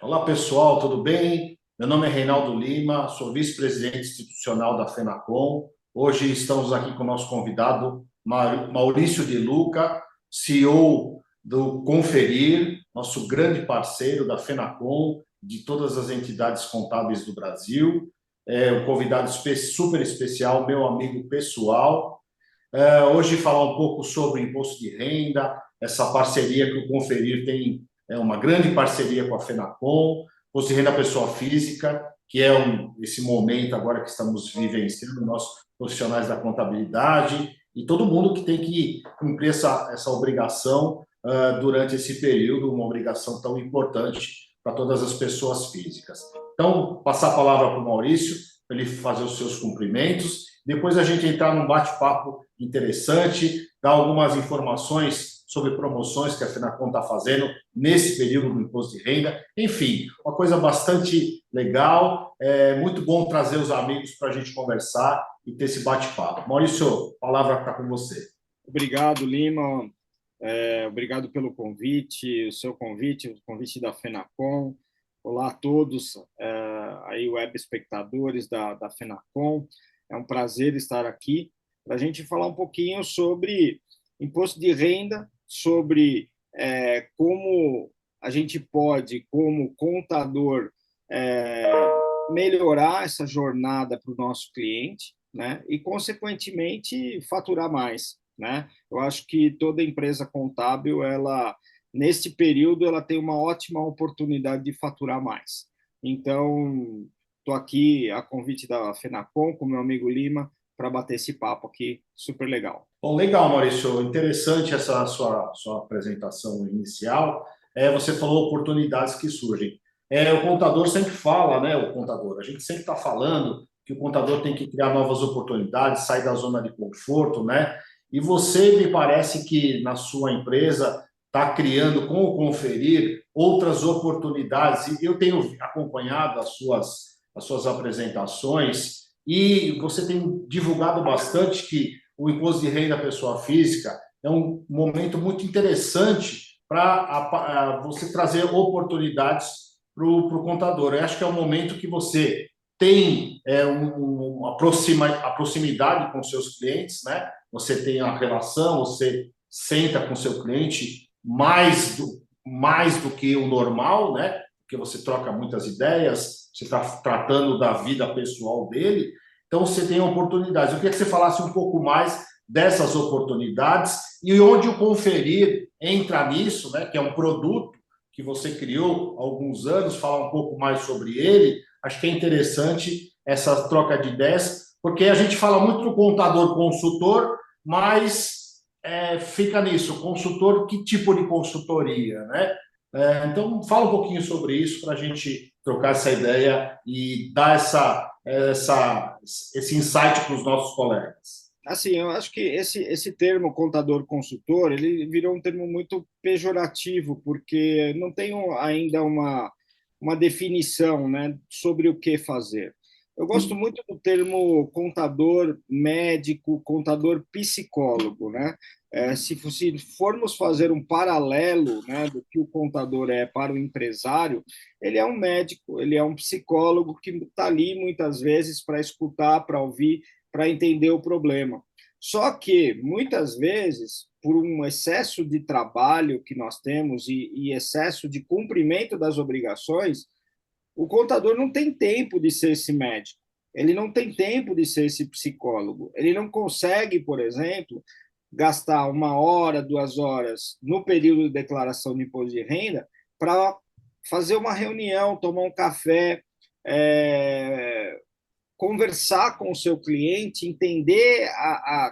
Olá, pessoal, tudo bem? Meu nome é Reinaldo Lima, sou vice-presidente institucional da Fenacom. Hoje estamos aqui com o nosso convidado, Maurício de Luca, CEO do Conferir, nosso grande parceiro da Fenacom, de todas as entidades contábeis do Brasil. É um convidado super especial, meu amigo pessoal. Hoje falar um pouco sobre imposto de renda, essa parceria que o Conferir tem, é uma grande parceria com a Fenacom, imposto de renda à pessoa física, que é esse momento agora que estamos vivenciando, nós profissionais da contabilidade e todo mundo que tem que cumprir essa obrigação durante esse período, uma obrigação tão importante para todas as pessoas físicas. Então, passar a palavra para o Maurício, para ele fazer os seus cumprimentos, depois a gente entrar num bate-papo interessante, dar algumas informações sobre promoções que a Fenacom está fazendo nesse período do imposto de renda. Enfim, uma coisa bastante legal. É muito bom trazer os amigos para a gente conversar e ter esse bate-papo. Maurício, a palavra está com você. Obrigado, Lima. Obrigado pelo convite, o convite da Fenacom. Olá a todos, aí web espectadores da Fenacom. É um prazer estar aqui para a gente falar um pouquinho sobre imposto de renda, sobre como a gente pode, como contador, melhorar essa jornada para o nosso cliente, né? E, consequentemente, faturar mais, né? Eu acho que toda empresa contábil, neste período, ela tem uma ótima oportunidade de faturar mais. Então, estou aqui a convite da Fenacom, com meu amigo Lima, para bater esse papo aqui, super legal. Bom, legal, Maurício. Interessante essa sua apresentação inicial. Você falou oportunidades que surgem. O contador sempre fala, né? O contador, a gente sempre está falando que o contador tem que criar novas oportunidades, sair da zona de conforto, né? E você me parece que na sua empresa está criando, com o Conferir, outras oportunidades. E eu tenho acompanhado as suas apresentações e você tem divulgado bastante que o imposto de renda à pessoa física é um momento muito interessante para você trazer oportunidades para o contador. Eu acho que é um momento que você tem a proximidade com seus clientes, né? Você tem a relação, você senta com seu cliente mais do que o normal, né? Porque você troca muitas ideias, você está tratando da vida pessoal dele, então você tem oportunidades. Eu queria que você falasse um pouco mais dessas oportunidades e onde o Conferir entra nisso, né? Que é um produto que você criou há alguns anos, falar um pouco mais sobre ele. Acho que é interessante essa troca de ideias, porque a gente fala muito do contador consultor, mas fica nisso, consultor, que tipo de consultoria, né? Então, fala um pouquinho sobre isso para a gente trocar essa ideia e dar esse insight para os nossos colegas. Assim, eu acho que esse termo contador-consultor, ele virou um termo muito pejorativo, porque não tem ainda uma definição, né, sobre o que fazer. Eu gosto muito do termo contador médico, contador psicólogo, né? Se formos fazer um paralelo, né, do que o contador é para o empresário, ele é um médico, ele é um psicólogo que está ali muitas vezes para escutar, para ouvir, para entender o problema. Só que, muitas vezes, por um excesso de trabalho que nós temos e excesso de cumprimento das obrigações, o contador não tem tempo de ser esse médico, ele não tem tempo de ser esse psicólogo, ele não consegue, por exemplo, gastar 1 hora, 2 horas no período de declaração de imposto de renda para fazer uma reunião, tomar um café, conversar com o seu cliente, entender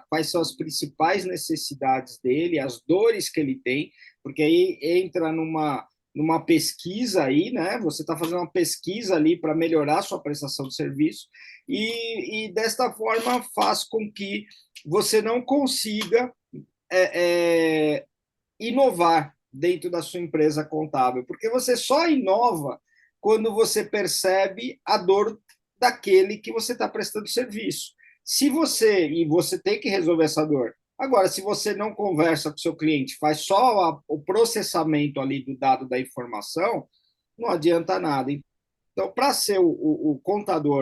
quais são as principais necessidades dele, as dores que ele tem, porque aí entra numa pesquisa aí, né? Você está fazendo uma pesquisa ali para melhorar a sua prestação de serviço e desta forma faz com que você não consiga inovar dentro da sua empresa contábil, porque você só inova quando você percebe a dor daquele que você está prestando serviço. E você tem que resolver essa dor. Agora, se você não conversa com o seu cliente, faz só o processamento ali do dado da informação, não adianta nada. Então, para ser o contador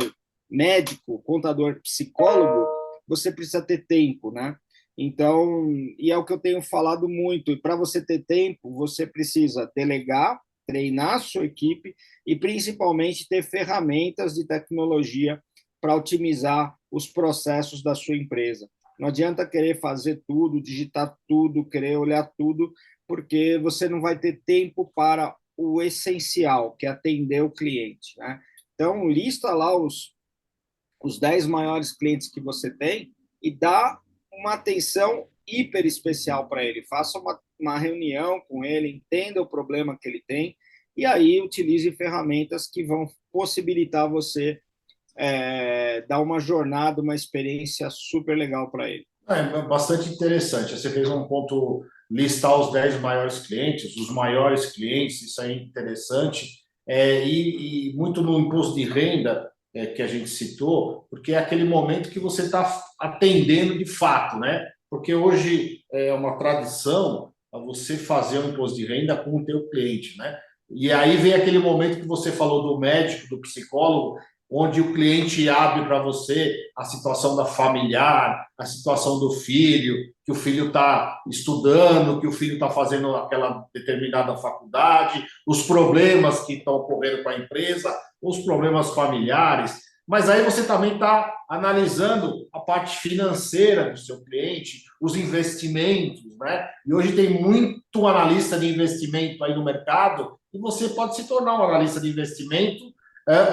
médico, contador psicólogo, você precisa ter tempo, né? Então, e é o que eu tenho falado muito, e para você ter tempo, você precisa delegar, treinar a sua equipe e principalmente ter ferramentas de tecnologia para otimizar os processos da sua empresa. Não adianta querer fazer tudo, digitar tudo, querer olhar tudo, porque você não vai ter tempo para o essencial, que é atender o cliente, né? Então, lista lá os 10 maiores clientes que você tem e dá uma atenção hiper especial para ele. Faça uma reunião com ele, entenda o problema que ele tem e aí utilize ferramentas que vão possibilitar você dar uma jornada, uma experiência super legal para ele. É bastante interessante. Você fez um ponto, listar os 10 maiores clientes, os maiores clientes, isso aí é interessante. E muito no imposto de renda que a gente citou, porque é aquele momento que você está atendendo de fato, né? Porque hoje é uma tradição a você fazer um imposto de renda com o teu cliente, né? E aí vem aquele momento que você falou do médico, do psicólogo, onde o cliente abre para você a situação da familiar, a situação do filho, que o filho está estudando, que o filho está fazendo aquela determinada faculdade, os problemas que estão ocorrendo com a empresa, os problemas familiares. Mas aí você também está analisando a parte financeira do seu cliente, os investimentos, né? E hoje tem muito analista de investimento aí no mercado, e você pode se tornar um analista de investimento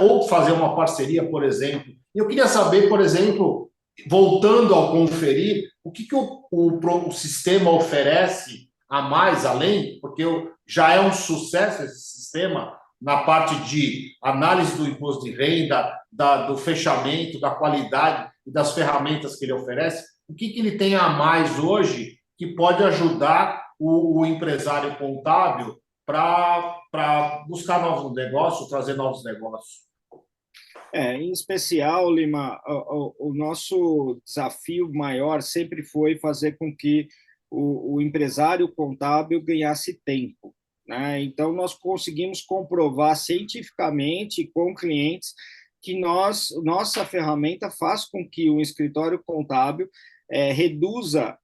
ou fazer uma parceria, por exemplo. Eu queria saber, por exemplo, voltando ao conferir, o que o sistema oferece a mais além, porque já é um sucesso esse sistema na parte de análise do imposto de renda, do fechamento, da qualidade e das ferramentas que ele oferece. O que ele tem a mais hoje que pode ajudar o empresário contábil para buscar novos negócios, trazer novos negócios? Em especial, Lima, o nosso desafio maior sempre foi fazer com que o empresário contábil ganhasse tempo, né? Então, nós conseguimos comprovar cientificamente com clientes que nossa ferramenta faz com que o escritório contábil reduza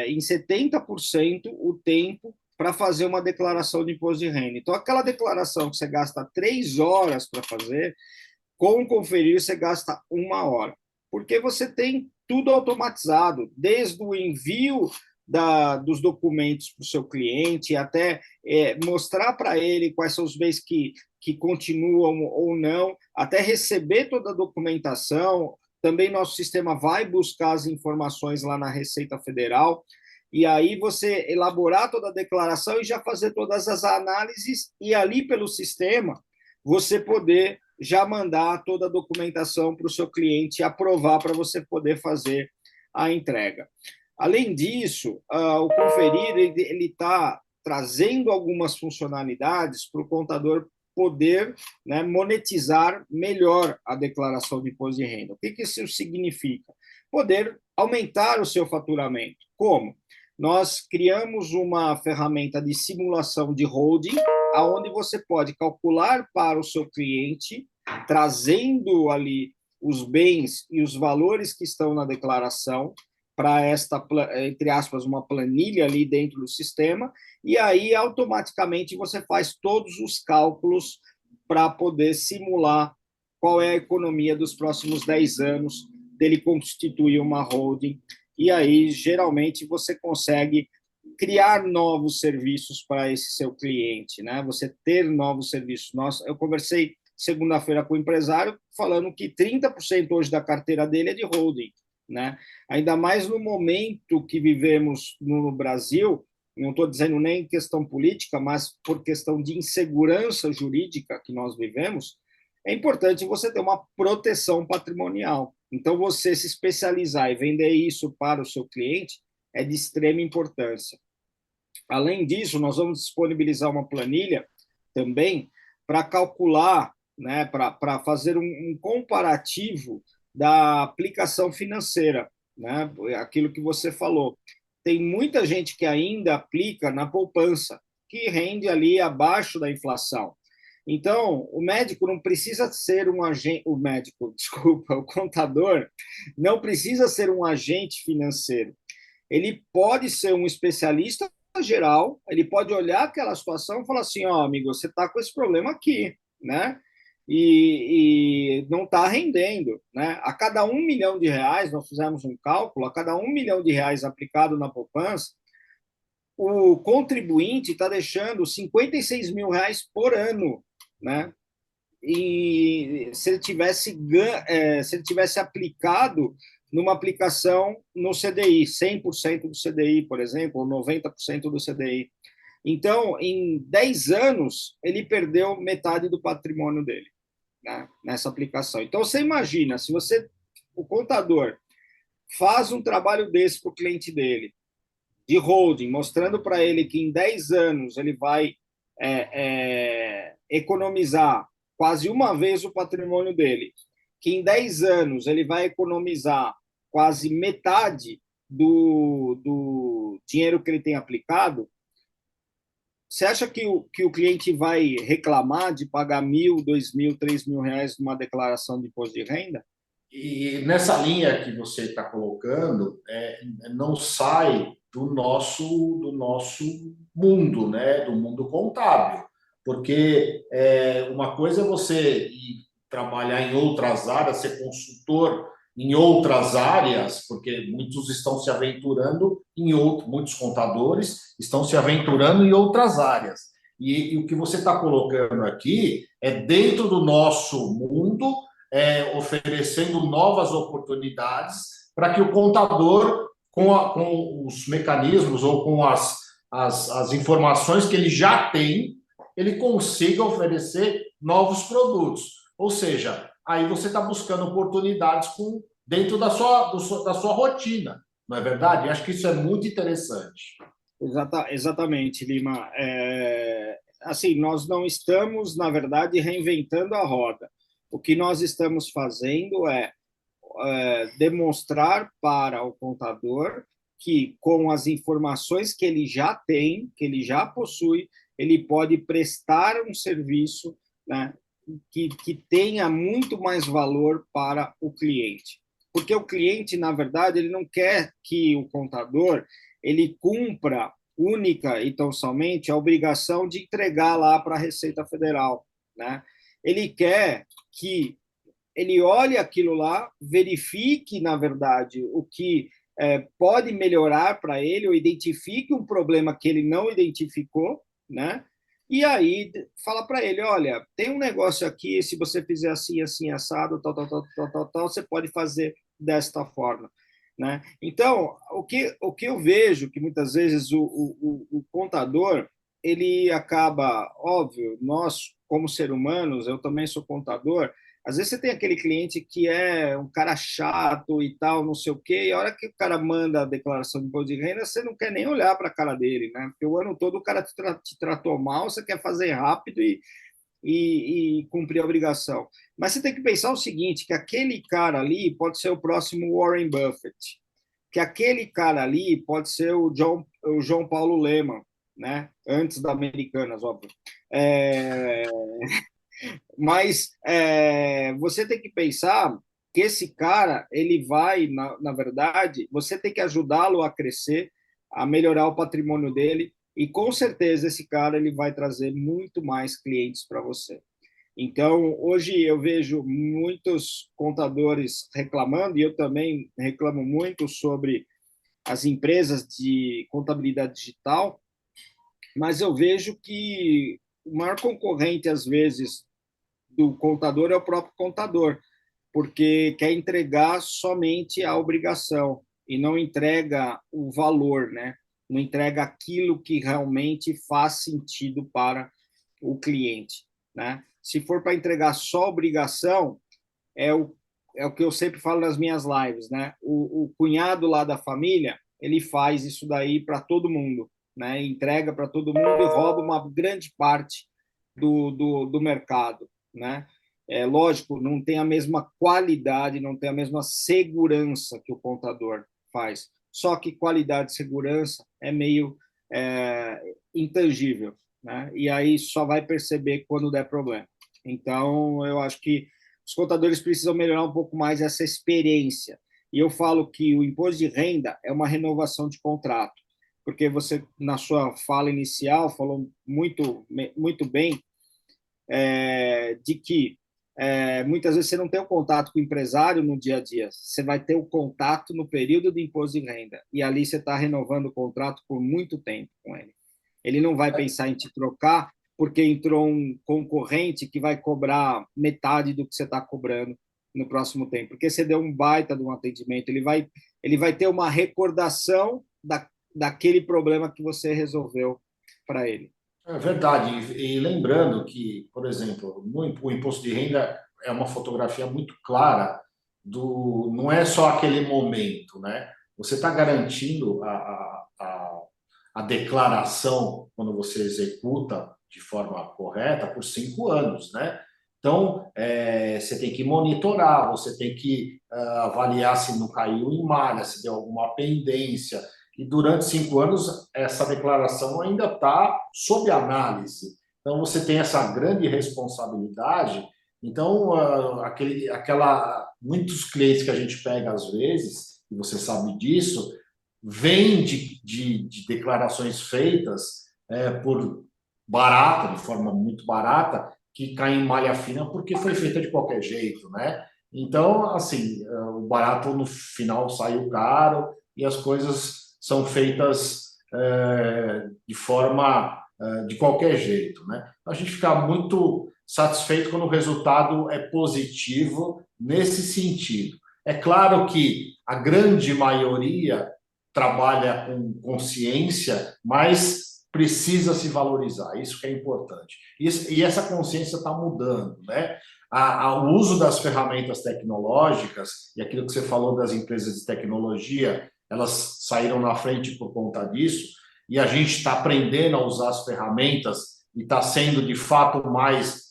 em 70% o tempo para fazer uma declaração de imposto de renda. Então, aquela declaração que você gasta 3 horas para fazer, com o Conferir, você gasta 1 hora, porque você tem tudo automatizado, desde o envio dos documentos para o seu cliente, até mostrar para ele quais são os bens que continuam ou não, até receber toda a documentação. Também nosso sistema vai buscar as informações lá na Receita Federal, e aí você elaborar toda a declaração e já fazer todas as análises, e ali pelo sistema você poder já mandar toda a documentação para o seu cliente aprovar para você poder fazer a entrega. Além disso, o Conferir ele está trazendo algumas funcionalidades para o contador poder, né, monetizar melhor a declaração de imposto de renda. O que isso significa? Poder aumentar o seu faturamento. Como? Nós criamos uma ferramenta de simulação de holding, aonde você pode calcular para o seu cliente, trazendo ali os bens e os valores que estão na declaração para esta, entre aspas, uma planilha ali dentro do sistema, e aí automaticamente você faz todos os cálculos para poder simular qual é a economia dos próximos 10 anos dele constituir uma holding, e aí geralmente você consegue criar novos serviços para esse seu cliente, né? Você ter novos serviços. Eu conversei segunda-feira com o empresário falando que 30% hoje da carteira dele é de holding, né? Ainda mais no momento que vivemos no Brasil, não estou dizendo nem questão política, mas por questão de insegurança jurídica que nós vivemos, é importante você ter uma proteção patrimonial. Então, você se especializar e vender isso para o seu cliente é de extrema importância. Além disso, nós vamos disponibilizar uma planilha também para calcular, né, para fazer um comparativo da aplicação financeira, né, aquilo que você falou. Tem muita gente que ainda aplica na poupança, que rende ali abaixo da inflação. Então, o médico não precisa ser um agente, o médico, desculpa, o contador não precisa ser um agente financeiro. Ele pode ser um especialista geral, ele pode olhar aquela situação e falar assim, ó, amigo, você está com esse problema aqui, né? E não está rendendo, né? A cada R$ 1 milhão, nós fizemos um cálculo, a cada R$ 1 milhão aplicado na poupança, o contribuinte está deixando R$ 56 mil por ano, né? E se ele tivesse aplicado numa aplicação no CDI, 100% do CDI, por exemplo, ou 90% do CDI. Então, em 10 anos, ele perdeu metade do patrimônio dele, né, nessa aplicação. Então, você imagina, se o contador, faz um trabalho desse para o cliente dele, de holding, mostrando para ele que em 10 anos ele vai economizar quase uma vez o patrimônio dele, que em 10 anos ele vai economizar quase metade do dinheiro que ele tem aplicado, você acha que o cliente vai reclamar de pagar R$ 1.000, R$ 2.000, R$ 3.000 numa declaração de imposto de renda? E nessa linha que você está colocando, não sai do nosso mundo, né? Do mundo contábil. Porque uma coisa é você ir trabalhar em outras áreas, ser consultor em outras áreas, porque muitos estão se aventurando muitos contadores estão se aventurando em outras áreas. E o que você está colocando aqui é dentro do nosso mundo, oferecendo novas oportunidades para que o contador, com os mecanismos ou com as informações que ele já tem, ele consiga oferecer novos produtos. Ou seja, aí você está buscando oportunidades dentro da sua rotina, não é verdade? Eu acho que isso é muito interessante. Exatamente, Lima. Assim, nós não estamos, na verdade, reinventando a roda. O que nós estamos fazendo é demonstrar para o contador que, com as informações que ele já tem, que ele já possui, ele pode prestar um serviço, né, que tenha muito mais valor para o cliente. Porque o cliente, na verdade, ele não quer que o contador ele cumpra única e tão somente a obrigação de entregar lá para a Receita Federal, né? Ele quer que ele olhe aquilo lá, verifique, na verdade, o que pode melhorar para ele, ou identifique um problema que ele não identificou, né? E aí fala para ele, olha, tem um negócio aqui, se você fizer assim, assim, assado, tal, tal, tal, tal, tal, tal, você pode fazer desta forma, né? Então, o que eu vejo que muitas vezes o contador ele acaba, óbvio, nós como ser humanos, eu também sou contador, às vezes você tem aquele cliente que é um cara chato e tal, não sei o quê, e a hora que o cara manda a declaração de imposto de renda, você não quer nem olhar para a cara dele, né? Porque o ano todo o cara te tratou mal, você quer fazer rápido e cumprir a obrigação. Mas você tem que pensar o seguinte, que aquele cara ali pode ser o próximo Warren Buffett, que aquele cara ali pode ser o João Paulo Leman, né? Antes da Americanas, óbvio. Mas você tem que pensar que esse cara, ele vai, na verdade, você tem que ajudá-lo a crescer, a melhorar o patrimônio dele, e com certeza esse cara ele vai trazer muito mais clientes para você. Então, hoje eu vejo muitos contadores reclamando, e eu também reclamo muito sobre as empresas de contabilidade digital, mas eu vejo que o maior concorrente, às vezes, do contador é o próprio contador, porque quer entregar somente a obrigação e não entrega o valor, né? Não entrega aquilo que realmente faz sentido para o cliente, né? Se for para entregar só obrigação, é o que eu sempre falo nas minhas lives, né? O cunhado lá da família, ele faz isso daí para todo mundo, né? Entrega para todo mundo e rouba uma grande parte do mercado, né? É lógico, não tem a mesma qualidade, não tem a mesma segurança que o contador faz. Só que qualidade e segurança é meio intangível. né? E aí só vai perceber quando der problema. Então, eu acho que os contadores precisam melhorar um pouco mais essa experiência. E eu falo que o imposto de renda é uma renovação de contrato, porque você, na sua fala inicial, falou muito bem de que muitas vezes você não tem o contato com o empresário no dia a dia, você vai ter o contato no período de imposto de renda, e ali você está renovando o contrato por muito tempo com ele. Ele não vai pensar em te trocar porque entrou um concorrente que vai cobrar metade do que você está cobrando no próximo tempo, porque você deu um baita de um atendimento, ele vai ter uma recordação daquele problema que você resolveu para ele. É verdade. E lembrando que, por exemplo, o imposto de renda é uma fotografia muito clara do, não é só aquele momento, né? Você está garantindo a declaração quando você executa de forma correta por 5 anos, né? Então, você tem que monitorar, você tem que avaliar se não caiu em malha, se deu alguma pendência, e durante 5 anos essa declaração ainda está sob análise. Então você tem essa grande responsabilidade. Então muitos clientes que a gente pega às vezes, e você sabe disso, vêm de declarações feitas por barata, de forma muito barata, que cai em malha fina porque foi feita de qualquer jeito, né? Então, assim, o barato no final saiu caro e as coisas são feitas de forma de qualquer jeito, né? A gente fica muito satisfeito quando o resultado é positivo nesse sentido. É claro que a grande maioria trabalha com consciência, mas precisa se valorizar, isso que é importante. E essa consciência está mudando, né? O uso das ferramentas tecnológicas, e aquilo que você falou das empresas de tecnologia, elas saíram na frente por conta disso, e a gente está aprendendo a usar as ferramentas e está sendo, de fato,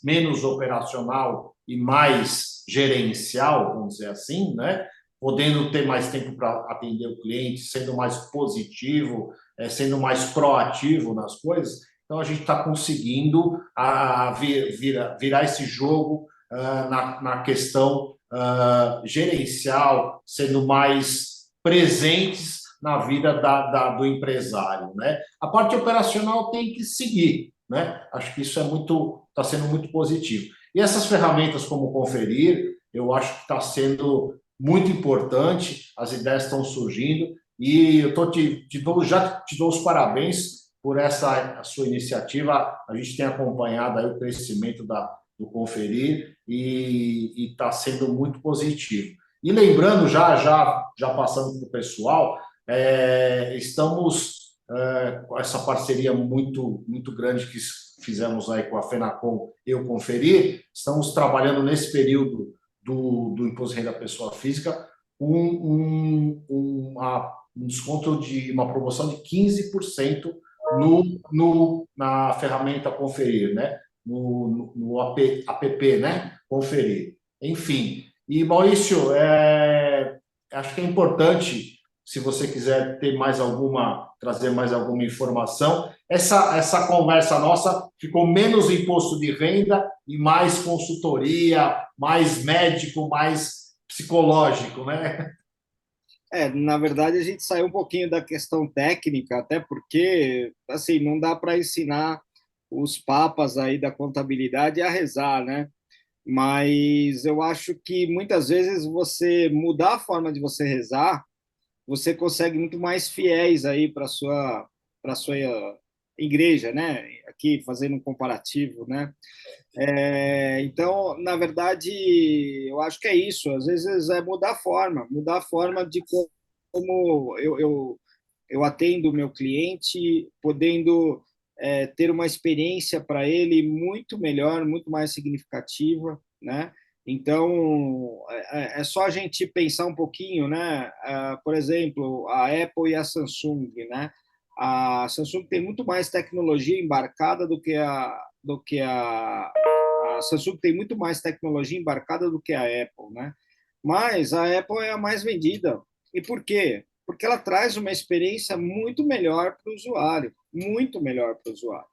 menos operacional e mais gerencial, vamos dizer assim, né? Podendo ter mais tempo para atender o cliente, sendo mais positivo, sendo mais proativo nas coisas. Então, a gente está conseguindo virar esse jogo na questão gerencial, sendo mais presentes na vida do empresário, né? A parte operacional tem que seguir, né? Acho que isso está sendo muito positivo. E essas ferramentas como Conferir, eu acho que está sendo muito importante, as ideias estão surgindo e eu já te dou os parabéns por essa a sua iniciativa. A gente tem acompanhado aí o crescimento do Conferir e está sendo muito positivo. E lembrando, já passando para o pessoal, estamos com essa parceria muito grande que fizemos aí com a Fenacom e o Conferir, estamos trabalhando nesse período do Imposto de Renda da Pessoa Física um desconto de uma promoção de 15% na ferramenta Conferir, né? No app, né? Conferir. Enfim. E, Maurício, acho que é importante, se você quiser trazer mais alguma informação, essa conversa nossa ficou menos imposto de renda e mais consultoria, mais médico, mais psicológico, né? Na verdade, a gente saiu um pouquinho da questão técnica, até porque, assim, não dá para ensinar os papas aí da contabilidade a rezar, né? Mas eu acho que muitas vezes você mudar a forma de você rezar, você consegue muito mais fiéis aí para sua igreja, né? Aqui fazendo um comparativo, né? Então, na verdade, eu acho que é isso. Às vezes é mudar a forma de como eu atendo o meu cliente, podendo ter uma experiência para ele muito melhor, muito mais significativa, né? Então, é só a gente pensar um pouquinho, né? Por exemplo, a Apple e a Samsung, né? A Samsung tem muito mais tecnologia embarcada a Samsung tem muito mais tecnologia embarcada do que a Apple, né? Mas a Apple é a mais vendida. E por quê? Porque ela traz uma experiência muito melhor para o usuário, muito melhor para o usuário,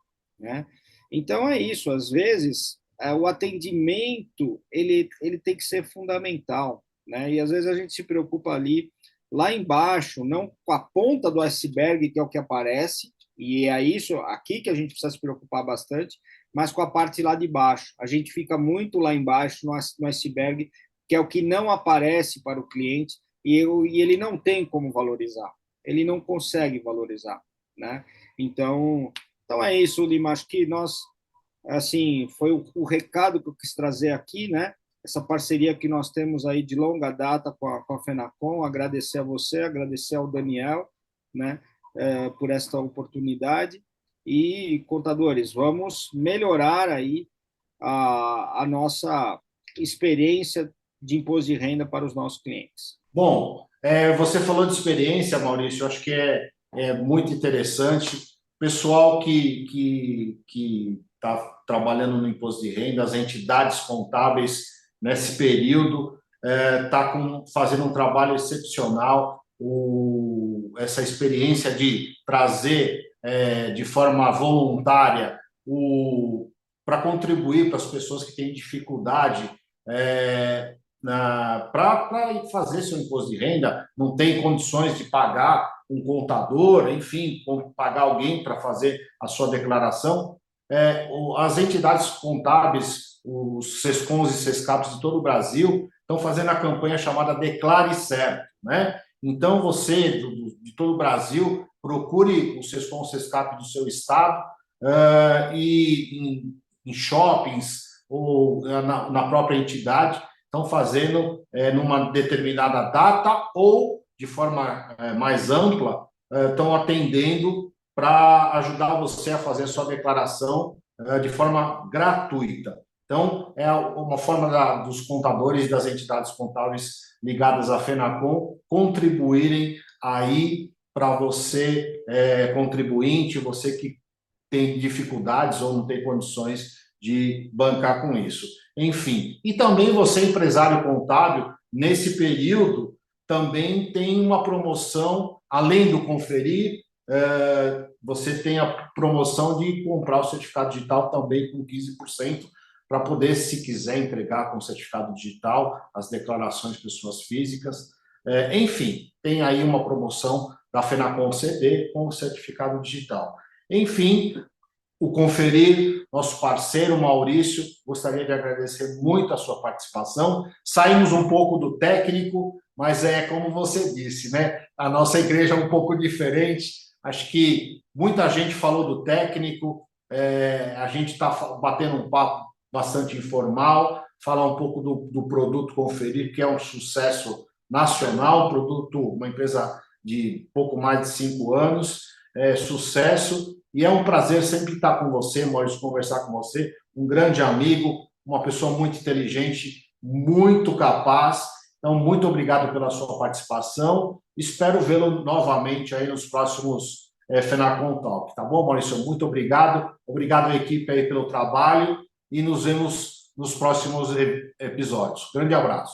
né? Então, é isso. Às vezes, o atendimento ele tem que ser fundamental, né? E, às vezes, a gente se preocupa ali, lá embaixo, não com a ponta do iceberg, que é o que aparece, e é isso aqui que a gente precisa se preocupar bastante, mas com a parte lá de baixo. A gente fica muito lá embaixo, no iceberg, que é o que não aparece para o cliente, e ele não tem como valorizar. Ele não consegue valorizar, né? Então é isso, Lima. Acho que nós, assim, foi o recado que eu quis trazer aqui, né? Essa parceria que nós temos aí de longa data com a Fenacom. Agradecer a você, agradecer ao Daniel, né? Por esta oportunidade. E, contadores, vamos melhorar aí a nossa experiência de imposto de renda para os nossos clientes. Bom, você falou de experiência, Maurício, eu acho que é muito interessante. Pessoal que está trabalhando no imposto de renda, as entidades contábeis nesse período, está fazendo um trabalho excepcional. Essa experiência de trazer de forma voluntária para contribuir para as pessoas que têm dificuldade para fazer seu imposto de renda, não tem condições de pagar um contador, enfim, pagar alguém para fazer a sua declaração. As entidades contábeis, os SESCONs e SESCAPs de todo o Brasil, estão fazendo a campanha chamada Declare Certo, né? Então, você, de todo o Brasil, procure o SESCON ou SESCAP do seu estado e em shoppings ou na própria entidade, estão fazendo numa determinada data ou, de forma mais ampla, estão atendendo para ajudar você a fazer a sua declaração de forma gratuita. Então, é uma forma dos contadores e das entidades contábeis ligadas à Fenacom contribuírem aí para você, contribuinte, você que tem dificuldades ou não tem condições de bancar com isso. Enfim, e também você, empresário contábil, nesse período, também tem uma promoção, além do conferir, você tem a promoção de comprar o certificado digital também com 15%, para poder, se quiser, entregar com certificado digital as declarações de pessoas físicas. Enfim, tem aí uma promoção da Fenacom CD com o certificado digital. Enfim, o Conferir, nosso parceiro Maurício, gostaria de agradecer muito a sua participação. Saímos um pouco do técnico, mas como você disse, né? A nossa igreja é um pouco diferente. Acho que muita gente falou do técnico, a gente está batendo um papo bastante informal, falar um pouco do produto Conferir, que é um sucesso nacional, uma empresa de pouco mais de 5 anos, sucesso. E é um prazer sempre estar com você, Maurício, conversar com você. Um grande amigo, uma pessoa muito inteligente, muito capaz. Então, muito obrigado pela sua participação. Espero vê-lo novamente aí nos próximos Fenacom Talk. Tá bom, Maurício? Muito obrigado. Obrigado à equipe aí pelo trabalho e nos vemos nos próximos episódios. Grande abraço.